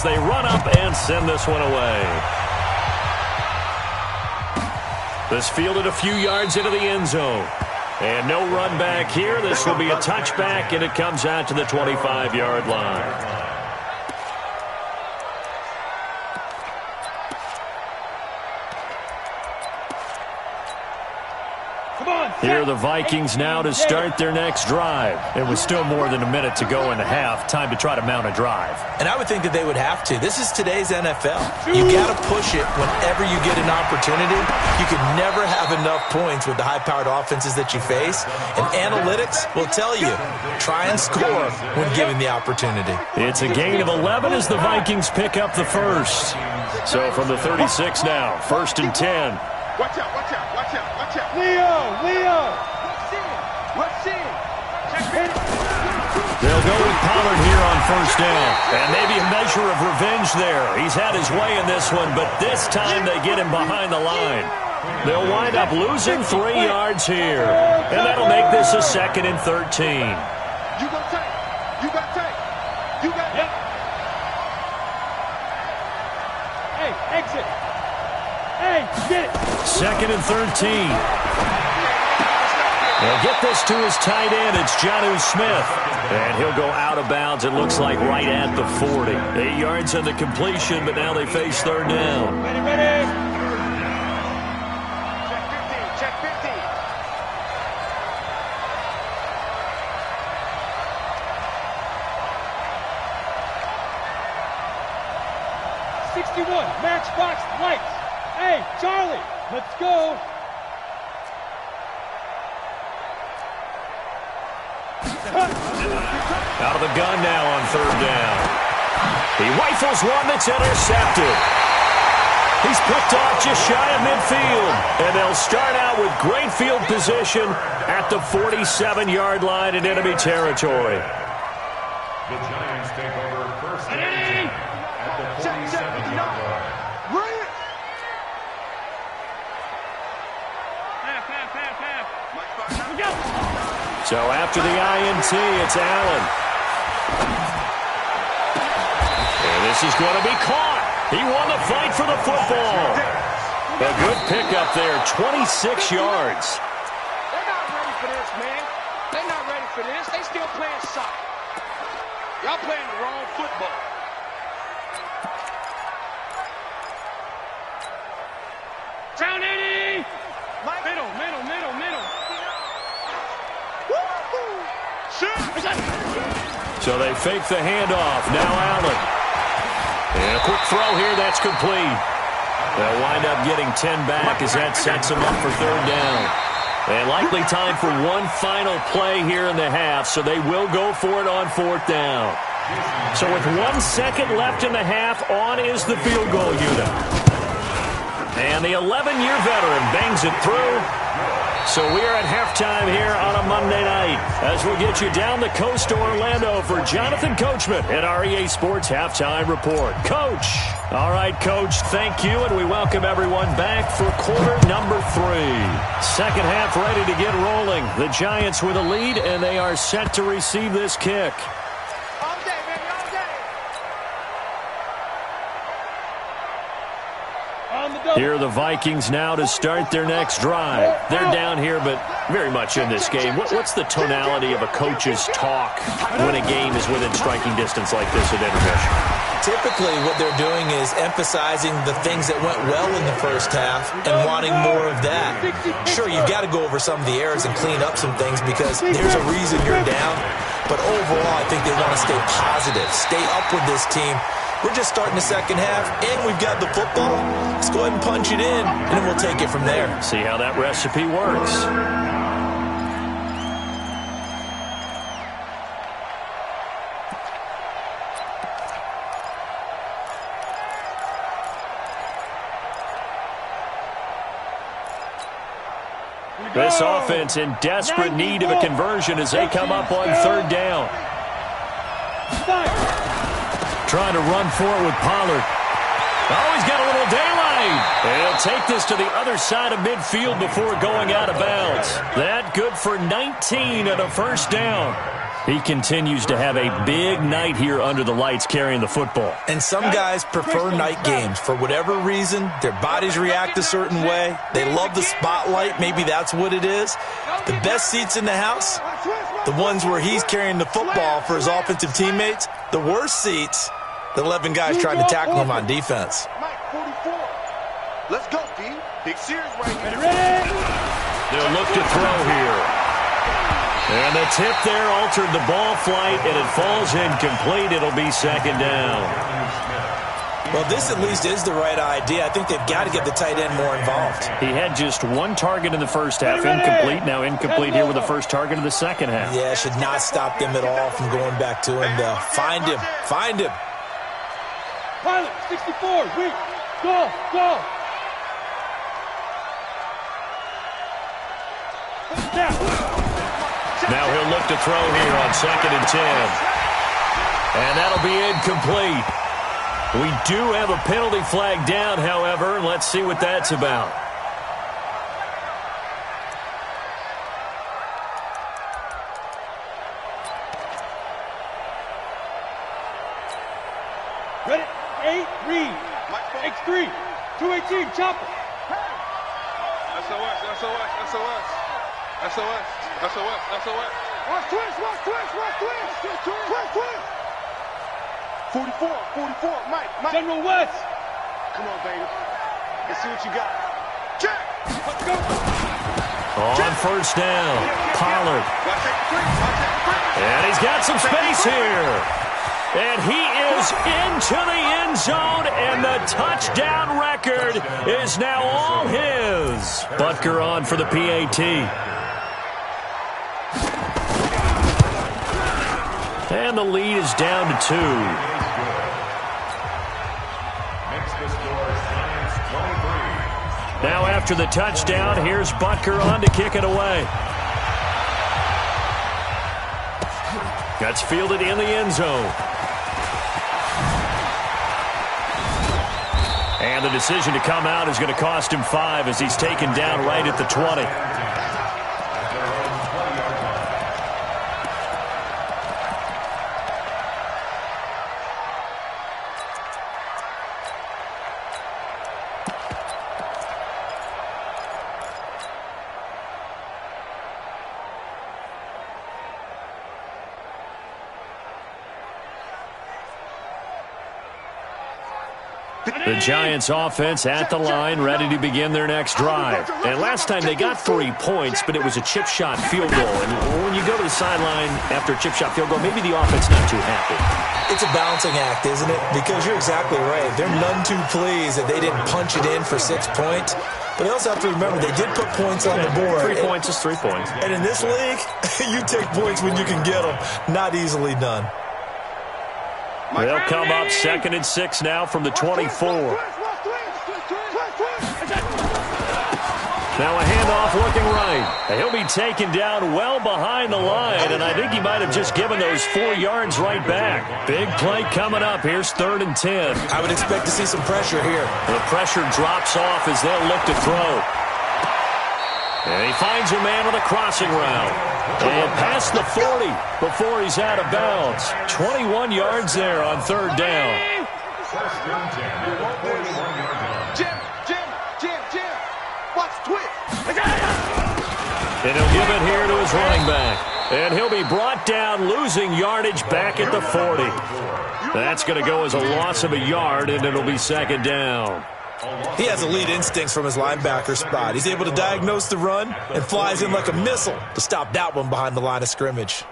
as they run up and send this one away. This fielded a few yards into the end zone. And no run back here. This will be a touchback, and it comes out to the 25-yard line. Here are the Vikings now to start their next drive. It was still more than a minute to go in the half. Time to try to mount a drive. And I would think that they would have to. This is today's NFL. You got to push it whenever you get an opportunity. You can never have enough points with the high-powered offenses that you face. And analytics will tell you, try and score when given the opportunity. It's a gain of 11 as the Vikings pick up the first. So from the 36 now, 1st and 10. Watch out, watch out, watch out, watch out. Leo! Let's see. They'll go with Pollard here on 1st down. And maybe a measure of revenge there. He's had his way in this one, but this time they get him behind the line. They'll wind up losing 3 yards here. And that'll make this a 2nd and 13. You got take. You got take. You got it. Hey, exit. Hey, get it. 2nd and 13. They'll get this to his tight end. It's Jonnu Smith. And he'll go out of bounds, it looks like, right at the 40. 8 yards on the completion, but now they face 3rd down. Ready. Check 15. 61, matchbox lights. Hey, Charlie, let's go. Out of the gun now on 3rd down. He rifles one that's intercepted. He's picked off just shy of midfield. And they'll start out with great field position at the 47-yard line in enemy territory. The Giants take over 1st and 10 at the 47-yard line. So after the INT, it's Allen. And this is going to be caught. He won the fight for the football. A good pickup there, 26 yards. They're not ready for this, man. They're not ready for this. They still playing soccer. Y'all playing the wrong football. Down 80. Middle. So they fake the handoff. Now Allen. And a quick throw here. That's complete. They'll wind up getting 10 back as that sets them up for 3rd down. And likely time for one final play here in the half, so they will go for it on 4th down. So with 1 second left in the half, on is the field goal unit. And the 11-year veteran bangs it through. So we are at halftime here on a Monday night as we'll get you down the coast to Orlando for Jonathan Coachman at our EA Sports Halftime Report. Coach. All right, Coach, thank you, and we welcome everyone back for quarter number 3. Second half ready to get rolling. The Giants with a lead, and they are set to receive this kick. All day, baby, all day. Here are the Vikings now to start their next drive. They're down here, but very much in this game. What's the tonality of a coach's talk when a game is within striking distance like this at intermission? Typically, what they're doing is emphasizing the things that went well in the first half and wanting more of that. Sure, you've got to go over some of the errors and clean up some things because there's a reason you're down. But overall, I think they want to stay positive, stay up with this team. We're just starting the second half, and we've got the football. Let's go ahead and punch it in, and then we'll take it from there. See how that recipe works. This offense in desperate need of a conversion as they come up on 3rd down. Trying to run for it with Pollard. Oh, he's got a little daylight. And he'll take this to the other side of midfield before going out of bounds. That good for 19 and a 1st down. He continues to have a big night here under the lights carrying the football. And some guys prefer night games. For whatever reason, their bodies react a certain way. They love the spotlight. Maybe that's what it is. The best seats in the house, the ones where he's carrying the football for his offensive teammates. The worst seats, the 11 guys trying to tackle him on defense. Mike, 44. Let's go, D. Big series right here. They'll look to throw here. And the tip there altered the ball flight, and it falls incomplete. It'll be second down. Well, this at least is the right idea. I think they've got to get the tight end more involved. He had just one target in the first half, incomplete. Now incomplete here with the first target of the second half. Yeah, should not stop them at all from going back to him, though. Find him. Find him. Pilot, 64, weak. Go, go. Now he'll look to throw here on 2nd and 10. And that'll be incomplete. We do have a penalty flag down, however. Let's see what that's about. Ready? 8, read. X3, 218, chopper. SOS, SOS, SOS. SOS, SOS, SOS. Watch twist, watch twist, watch twist. Twist, twist. 44, 44, Mike. General West. Come on, baby. Let's see what you got. Check. Let's go. On first down, Pollard. And he's got some space here. And he is into the end zone, and the touchdown record is now all his. Butker on for the PAT. And the lead is down to 2. Now after the touchdown, here's Butker on to kick it away. That's fielded in the end zone. And the decision to come out is going to cost him 5 as he's taken down right at the 20. The Giants offense at the line, ready to begin their next drive. And last time they got 3 points, but it was a chip shot field goal. And when you go to the sideline after a chip shot field goal, maybe the offense not too happy. It's a balancing act, isn't it? Because you're exactly right. They're none too pleased that they didn't punch it in for 6 points. But they also have to remember they did put points on the board. 3 points is 3 points. And in this league, you take points when you can get them. Not easily done. They'll come up 2nd and 6 now from the 24. Now a handoff looking right. He'll be taken down well behind the line, and I think he might have just given those 4 yards right back. Big play coming up. Here's 3rd and 10. I would expect to see some pressure here. The pressure drops off as they'll look to throw. And he finds a man on a crossing route. And past the 40 before he's out of bounds. 21 yards there on 3rd down. Jim. Watch twist. And he'll give it here to his running back. And he'll be brought down, losing yardage back at the 40. That's going to go as a loss of a yard, and it'll be 2nd down. He has elite instincts from his linebacker spot. He's able to diagnose the run and flies in like a missile to stop that one behind the line of scrimmage.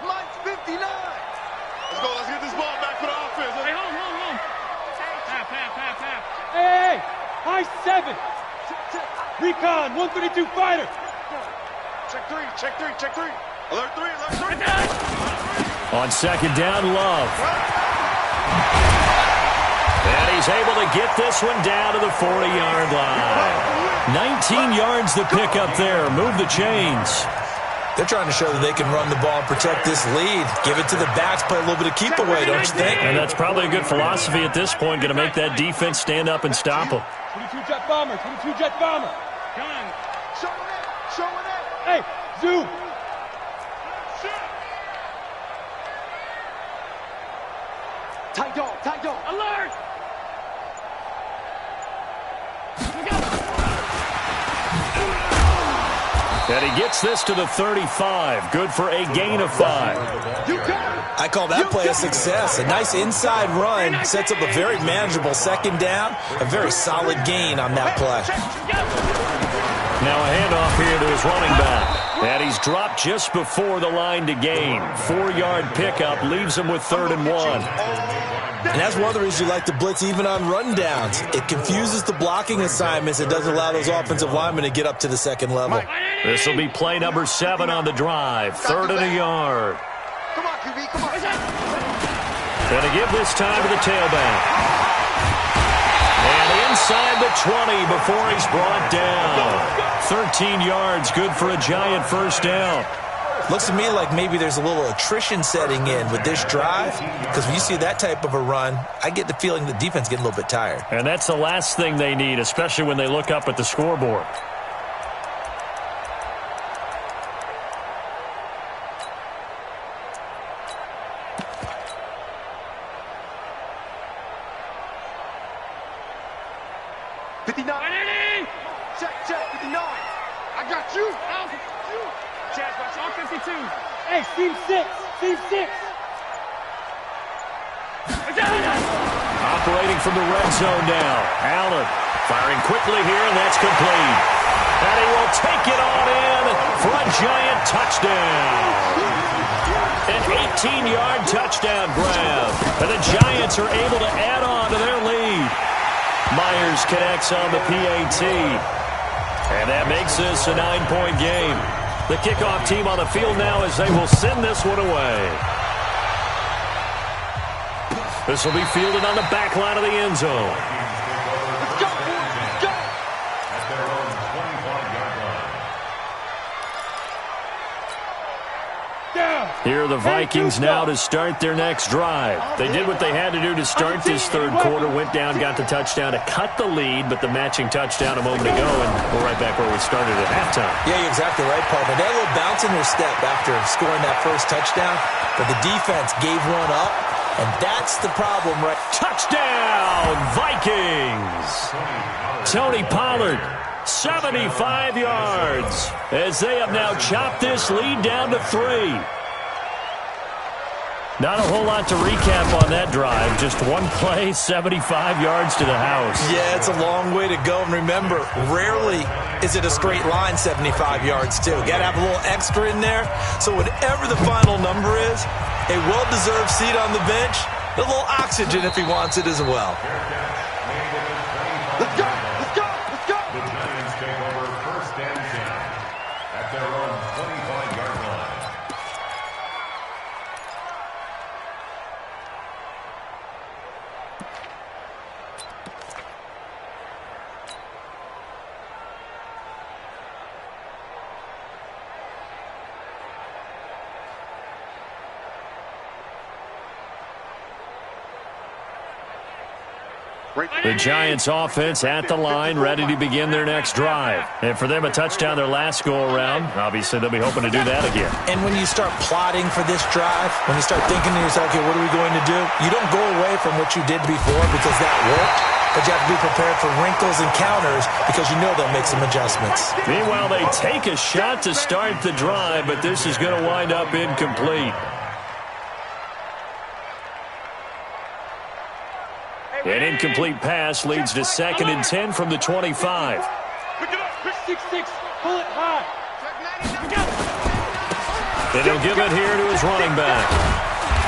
Mike's 59. Let's go. Let's get this ball back for the offense. Hey, hold. Half. Hey, high 7. Recon, 132 fighter. Check three. Alert 3. On 2nd down, Love. And he's able to get this one down to the 40-yard line. 19 yards to pick up there. Move the chains. They're trying to show that they can run the ball and protect this lead. Give it to the backs, play a little bit of keep away, don't you think? And that's probably a good philosophy at this point, going to make that defense stand up and stop them. 22 jet bomber, 22 jet bomber. Come on. Show it. Hey, zoom. Tight dog. Alert. And he gets this to the 35. Good for a gain of 5. I call that play a success. A nice inside run sets up a very manageable second down. A very solid gain on that play. Now a handoff here to his running back. And he's dropped just before the line to gain. 4-yard pickup leaves him with 3rd and 1. And that's one of the reasons you like to blitz even on rundowns. It confuses the blocking assignments. It doesn't allow those offensive linemen to get up to the second level. This will be play number 7 on the drive. 3rd and a yard. Come on, QB, come on. Going to give this time to the tailback. And inside the 20 before he's brought down. 13 yards, good for a giant first down. Looks to me like maybe there's a little attrition setting in with this drive, because when you see that type of a run, I get the feeling the defense getting a little bit tired. And that's the last thing they need, especially when they look up at the scoreboard. Check, 59. I got you. Chaz, watch all 52. Hey, team 6. Operating from the red zone now. Allen firing quickly here, and that's complete. And he will take it on in for a giant touchdown. An 18-yard touchdown grab. And the Giants are able to add on to their lead. Myers connects on the PAT. And that makes this a 9-point game. The kickoff team on the field now as they will send this one away. This will be fielded on the back line of the end zone. Let's go. At their own 25-yard line. Here are the Vikings now to start their next drive. They did what they had to do to start this third quarter, went down, got the touchdown to cut the lead, but the matching touchdown a moment ago, and we're right back where we started at halftime. Yeah, you're exactly right, partner. They had a little bounce in their step after scoring that first touchdown, but the defense gave one up, and that's the problem, right? Touchdown, Vikings! Tony Pollard, 75 yards, as they have now chopped this lead down to 3. Not a whole lot to recap on that drive. Just one play, 75 yards to the house. Yeah, it's a long way to go. And remember, rarely is it a straight line 75 yards, too. Got to have a little extra in there. So whatever the final number is, a well-deserved seat on the bench, a little oxygen if he wants it as well. Let's go. The Giants take over 1st and 10 at their own 25-yard line. The Giants offense at the line, ready to begin their next drive. And for them, a touchdown their last go-around. Obviously, they'll be hoping to do that again. And when you start plotting for this drive, when you start thinking to yourself, okay, what are we going to do? You don't go away from what you did before because that worked, but you have to be prepared for wrinkles and counters because you know they'll make some adjustments. Meanwhile, they take a shot to start the drive, but this is going to wind up incomplete. An incomplete pass leads to 2nd and 10 from the 25. 6-6, pull it high. And he'll give it here to his running back.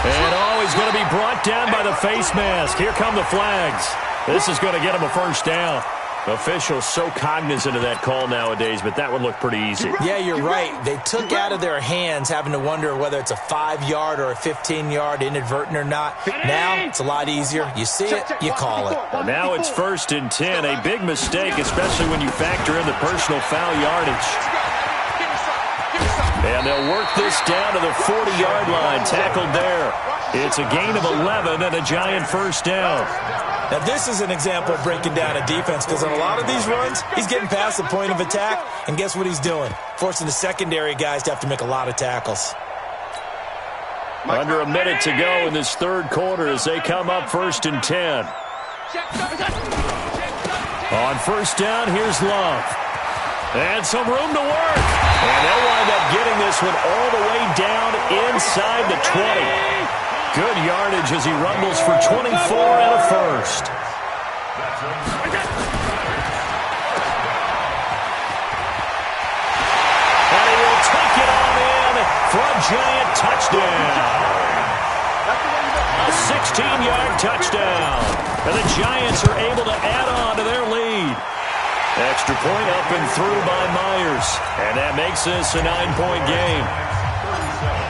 And he's going to be brought down by the face mask. Here come the flags. This is going to get him a first down. Officials so cognizant of that call nowadays, but that would look pretty easy. Yeah, you're right. They took out of their hands having to wonder whether it's a 5-yard or a 15-yard inadvertent or not. Now it's a lot easier. You see it, you call it. Well, now it's 1st and 10. A big mistake, especially when you factor in the personal foul yardage. Give me some. And they'll work this down to the 40-yard line. Tackled there. It's a gain of 11 and a Giant first down. Now, this is an example of breaking down a defense because on a lot of these runs, he's getting past the point of attack, and guess what he's doing? Forcing the secondary guys to have to make a lot of tackles. Under a minute to go in this third quarter as they come up 1st and 10. On first down, here's Love. And some room to work. And they'll wind up getting this one all the way down inside the 20. Good yardage as he rumbles for 24 and a first. And he will take it on in for a Giant touchdown. A 16-yard touchdown. And the Giants are able to add on to their lead. Extra point up and through by Myers. And that makes this a 9-point game.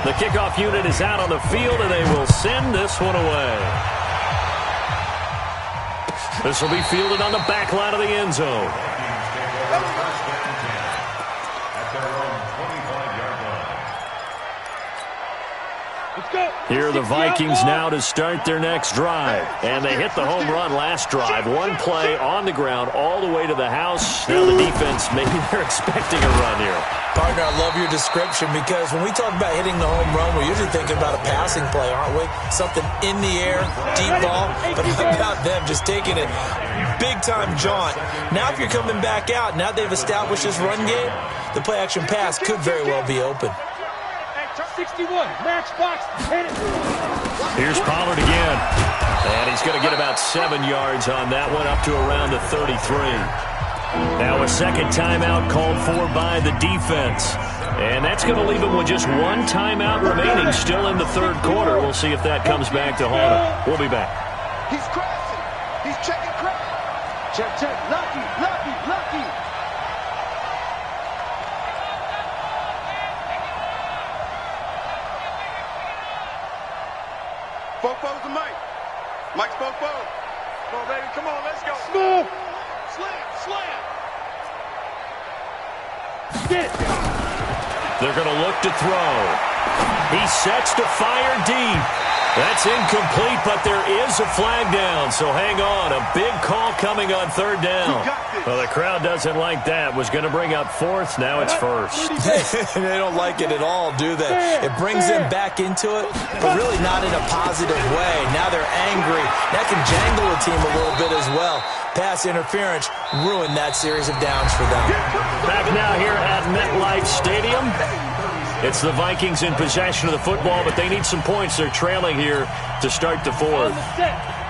The kickoff unit is out on the field, and they will send this one away. This will be fielded on the back line of the end zone. Here are the Vikings now to start their next drive. And they hit the home run last drive. One play on the ground all the way to the house. Now the defense, maybe they're expecting a run here. Partner, I love your description because when we talk about hitting the home run, we're usually thinking about a passing play, aren't we? Something in the air, deep ball. But how about them just taking it big-time jaunt? Now if you're coming back out, now they've established this run game, the play-action pass could very well be open. 61, match box, hit it. Here's Pollard again. And he's going to get about 7 yards on that one, up to around the 33. Now a second timeout called for by the defense. And that's going to leave him with just one timeout remaining still in the third quarter. We'll see if that comes back to haunt him. We'll be back. He's crashing. He's checking crash. Check, check. Lucky, lucky, lucky. Fofo's the Mike. Mike's Fofo. Come on, baby. Come on, let's go. Smooth. Slam, slam. Get it. They're going to look to throw. He sets to fire deep. That's incomplete, but there is a flag down, so hang on. A big call coming on third down. Well, the crowd doesn't like that. Was going to bring up fourth. Now it's first. They don't like it at all, do they? It brings them back into it, but really not in a positive way. Now they're angry. That can jangle the team a little bit as well. Pass interference ruined that series of downs for them. Back now here at MetLife Stadium. It's the Vikings in possession of the football, but they need some points. They're trailing here to start the fourth.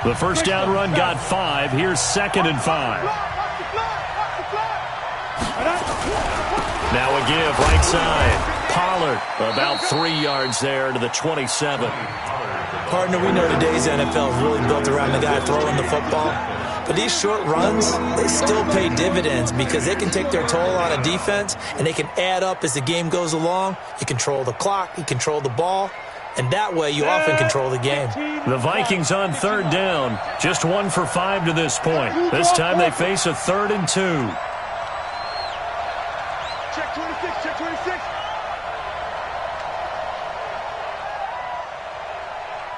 The first down run got 5. Here's 2nd and 5. Now a give right side. Pollard about 3 yards there to the 27. Partner, we know today's NFL is really built around the guy throwing the football. But these short runs, they still pay dividends because they can take their toll on a defense and they can add up as the game goes along. You control the clock, you control the ball, and that way you often control the game. The Vikings on third down, just 1 for 5 to this point. This time they face a 3rd and 2. Check 26, check 26.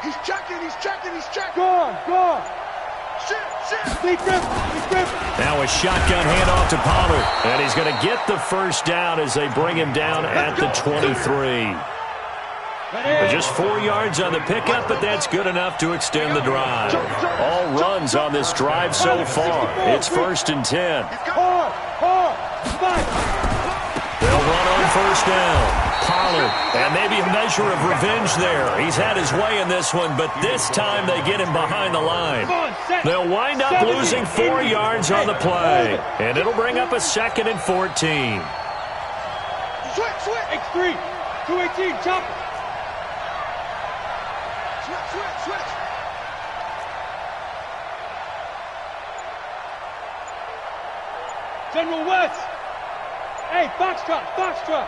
He's checking, he's checking, he's checking. Gone, gone. Shit, shit. Lead grip, lead grip. Now a shotgun handoff to Pollard. And he's going to get the first down as they bring him down at the 23. But just 4 yards on the pickup, but that's good enough to extend the drive. All runs on this drive so far. It's 1st and 10. Hard, hard. Fight. They'll run on first down. Pollard, and maybe a measure of revenge there. He's had his way in this one, but this time they get him behind the line. They'll wind up losing 4 yards on the play, and it'll bring up a 2nd and 14. Switch, switch. X3, 218, chop. Switch, switch, switch. General West. Hey, Foxtrot, Foxtrot.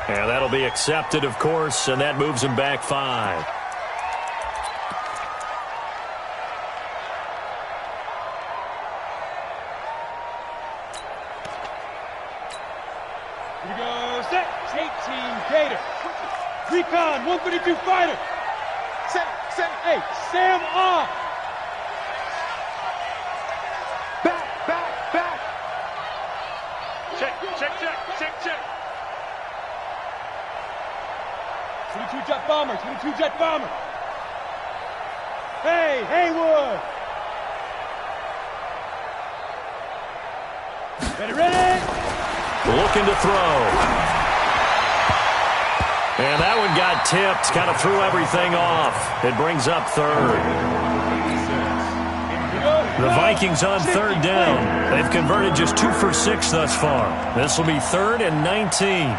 And that'll be accepted, of course, and that moves him back 5. Recon, 132 fighter. Hey, Sam off. Back. Check. 22 jet bomber. Hey, Haywood. Ready? Looking to throw. And that one got tipped, kind of threw everything off. It brings up third. The Vikings on third down. They've converted just 2 for 6 thus far. This will be 3rd and 19.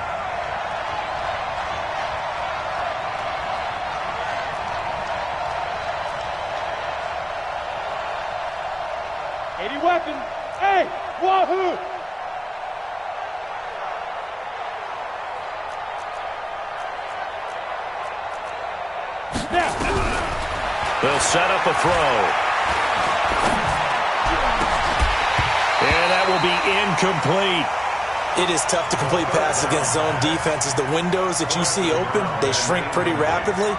Weapon. Hey, wahoo! They'll set up a throw. And that will be incomplete. It is tough to complete passes against zone defenses. The windows that you see open, they shrink pretty rapidly.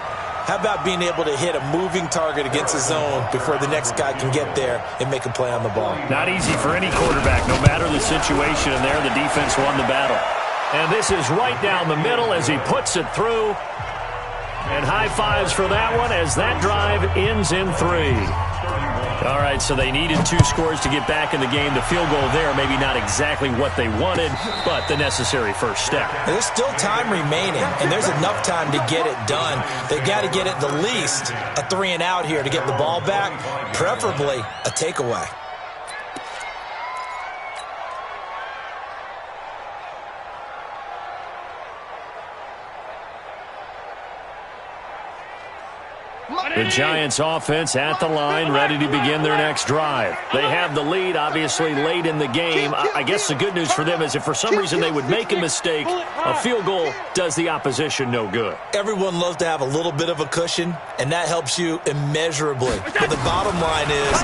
How about being able to hit a moving target against a zone before the next guy can get there and make a play on the ball? Not easy for any quarterback, no matter the situation, and there the defense won the battle. And this is right down the middle as he puts it through. And high fives for that one as that drive ends in 3. All right, so they needed 2 scores to get back in the game. The field goal there, maybe not exactly what they wanted, but the necessary first step. There's still time remaining, and there's enough time to get it done. They've got to get at the least a 3 and out here to get the ball back, preferably a takeaway. The Giants offense at the line, ready to begin their next drive. They have the lead, obviously, late in the game. I guess the good news for them is if for some reason they would make a mistake, a field goal does the opposition no good. Everyone loves to have a little bit of a cushion, and that helps you immeasurably. But the bottom line is,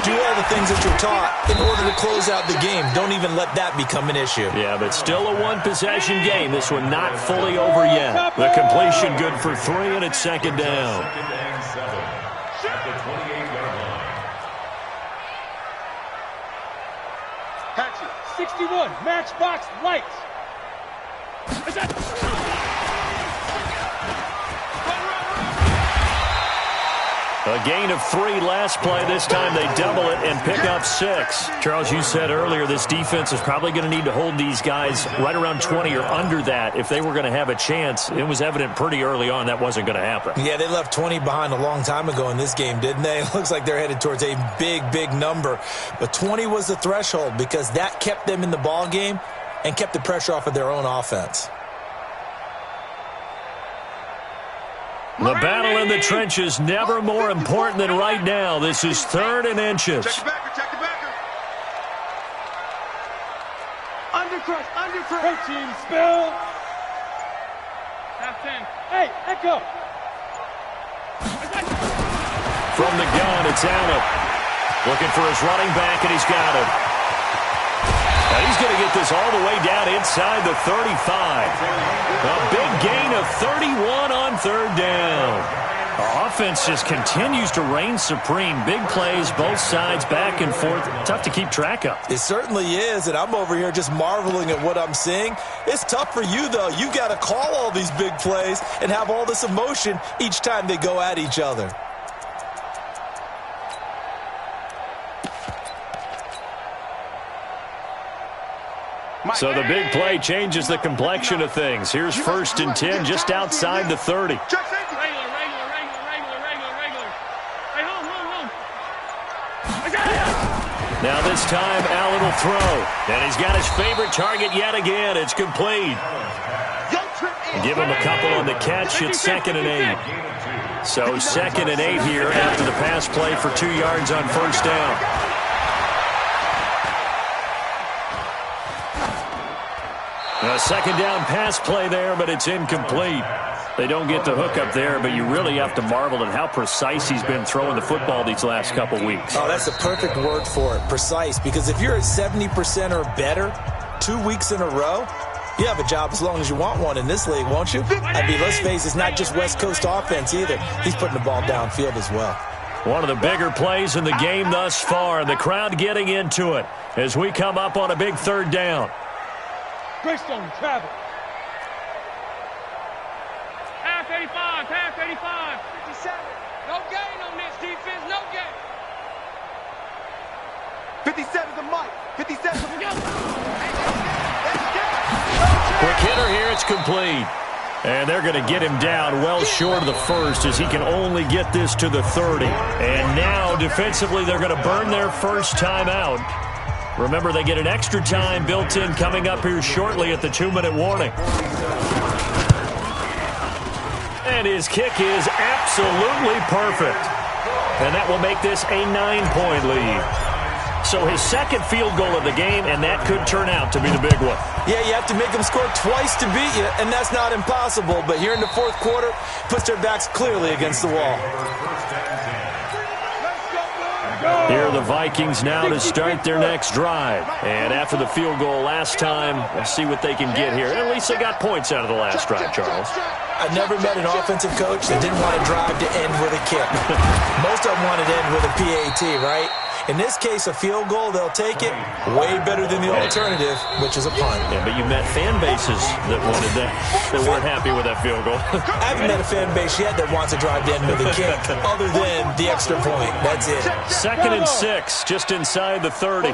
do all the things that you're taught in order to close out the game. Don't even let that become an issue. Yeah, but still a one-possession game. This one not fully over yet. The completion good for 3, and it's 2nd down. At the 28-yard line. Hatchet, 61, matchbox lights. A gain of 3 last play. This time they double it and pick up 6. Charles, you said earlier this defense is probably going to need to hold these guys right around 20 or under that if they were going to have a chance. It was evident pretty early on that wasn't going to happen. Yeah, they left 20 behind a long time ago in this game, didn't they? It looks like they're headed towards a big number. But 20 was the threshold because that kept them in the ball game and kept the pressure off of their own offense. The battle in the trenches never more important than right now. This is 3rd and inches. Check the backer. Undercrush. Protein spill. Half 10. Hey, Echo. From the gun, it's Allen. Looking for his running back, and he's got him. Now he's going to get this all the way down inside the 35. A big gain of 31 on 3rd down. The offense just continues to reign supreme. Big plays, both sides, back and forth. Tough to keep track of. It certainly is, and I'm over here just marveling at what I'm seeing. It's tough for you, though. You've got to call all these big plays and have all this emotion each time they go at each other. So the big play changes the complexion of things. Here's 1st and 10 just outside the 30. Regular. Hey, home. Now this time, Allen will throw. And he's got his favorite target yet again. It's complete. Give him a couple on the catch. It's 2nd and 8. So 2nd and 8 here after the pass play for 2 yards on 1st down. A 2nd down pass play there, but it's incomplete. They don't get the hook up there, but you really have to marvel at how precise he's been throwing the football these last couple weeks. Oh, that's the perfect word for it, precise, because if you're at 70% or better 2 weeks in a row, You have a job as long as you want one in this league, won't you? I mean, let's face it, it's not just West Coast offense either. He's putting the ball downfield as well. One of the bigger plays in the game thus far, and the crowd getting into it as we come up on a big third down. Greystone, travel. Pass 85, pass 85. 57. No gain on this defense, no gain. 57 the mic. 57. Quick hitter here, it's complete. And they're going to get him down well short of the first as he can only get this to the 30. And now, defensively, they're going to burn their first time out. Remember, they get an extra time built in coming up here shortly at the 2-minute warning. And his kick is absolutely perfect. And that will make this a 9-point lead. So his second field goal of the game, and that could turn out to be the big one. Yeah, you have to make them score twice to beat you, and that's not impossible. But here in the fourth quarter, puts their backs clearly against the wall. Here are the Vikings now to start their next drive. And after the field goal last time, let's see what they can get here. At least they got points out of the last drive, Charles. I've never met an offensive coach that didn't want to drive to end with a kick. Most of them wanted to end with a PAT, right? In this case, a field goal, they'll take it. Way better than the alternative, which is a punt. Yeah, but you met fan bases that wanted that, that weren't happy with that field goal. I haven't met a fan base yet that wants to drive to end with a kick, other than the extra point. That's it. 2nd and 6, just inside the 30.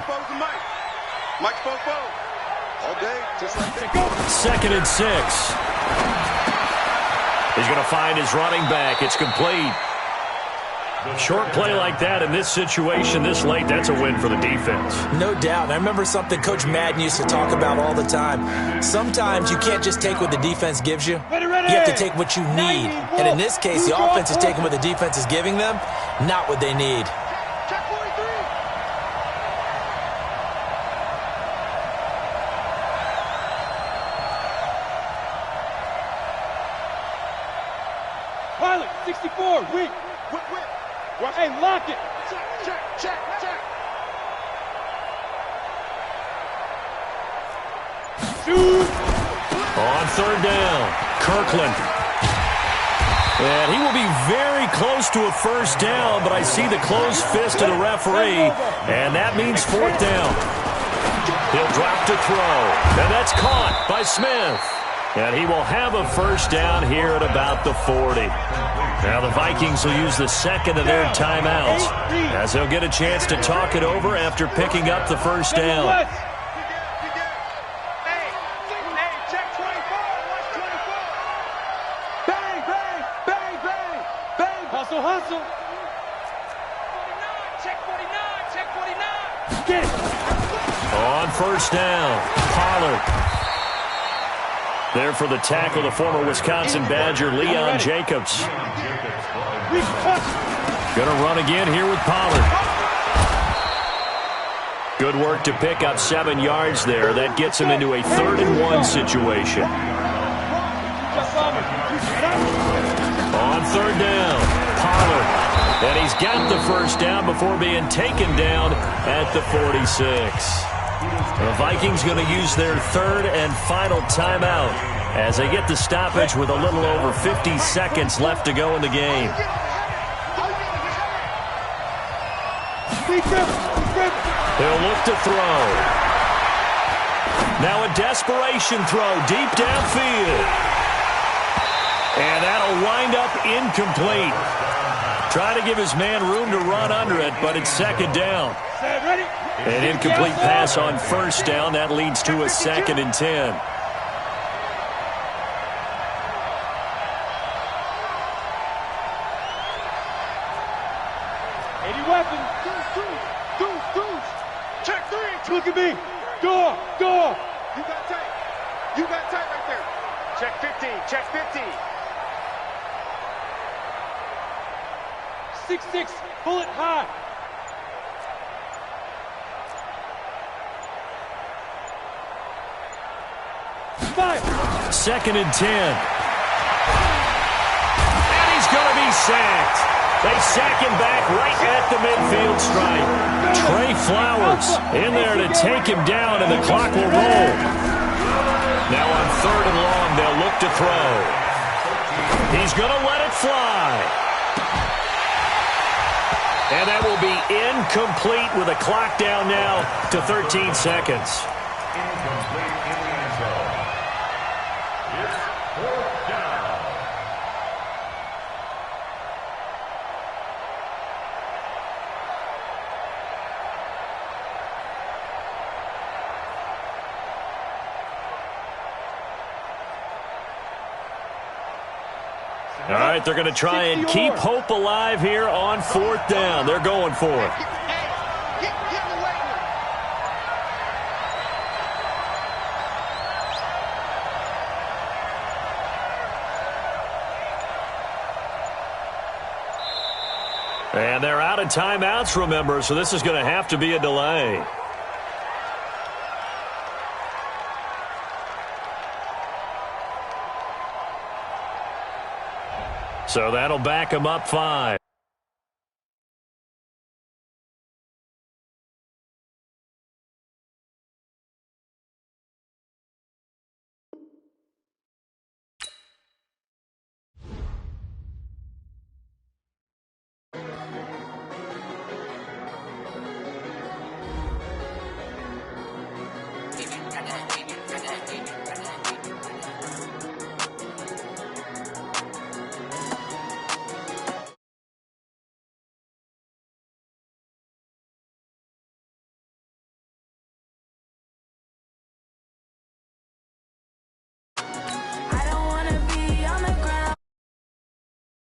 Mike's both. All day, just like that. 2nd and 6. He's going to find his running back. It's complete. Short play like that in this situation this late, that's a win for the defense. No doubt. And I remember something Coach Madden used to talk about all the time. Sometimes you can't just take what the defense gives you. You have to take what you need. And in this case, the offense is taking what the defense is giving them, not what they need. Pilot, 64, weak. Hey, lock it. Check. Shoot. On 3rd down, Kirkland. And he will be very close to a first down, but I see the closed fist of the referee, and that means 4th down. He'll drop to throw, and that's caught by Smith. And he will have a first down here at about the 40. Now the Vikings will use the second of their timeouts as they'll get a chance to talk it over after picking up the first down. Hustle. Check 49. Get it. On first down, Pollard. There for the tackle, the former Wisconsin Badger, Leon Jacobs. Going to run again here with Pollard. Good work to pick up 7 yards there. That gets him into a 3rd and 1 situation. On 3rd down, Pollard. And he's got the first down before being taken down at the 46. The Vikings going to use their 3rd and final timeout as they get the stoppage with a little over 50 seconds left to go in the game. He'll look to throw. Now a desperation throw deep downfield. And that'll wind up incomplete. Try to give his man room to run under it, but it's 2nd down. An incomplete pass on first down. That leads to a 2nd and 10. Check 3. Look at me. Door. You got tight right there. Check 15. 6-6, bullet high. Five. 2nd and 10. And he's going to be sacked. They sack him back right at the midfield stripe. Trey Flowers in there to take him down, and the clock will roll. Now on 3rd and long, they'll look to throw. He's going to let it fly. And that will be incomplete with a clock down now to 13 seconds. Incomplete in the end zone. It's 4th down. All right, they're going to try and keep hope alive here on 4th down. They're going for it. And they're out of timeouts, remember, so this is going to have to be a delay. So that'll back them up 5.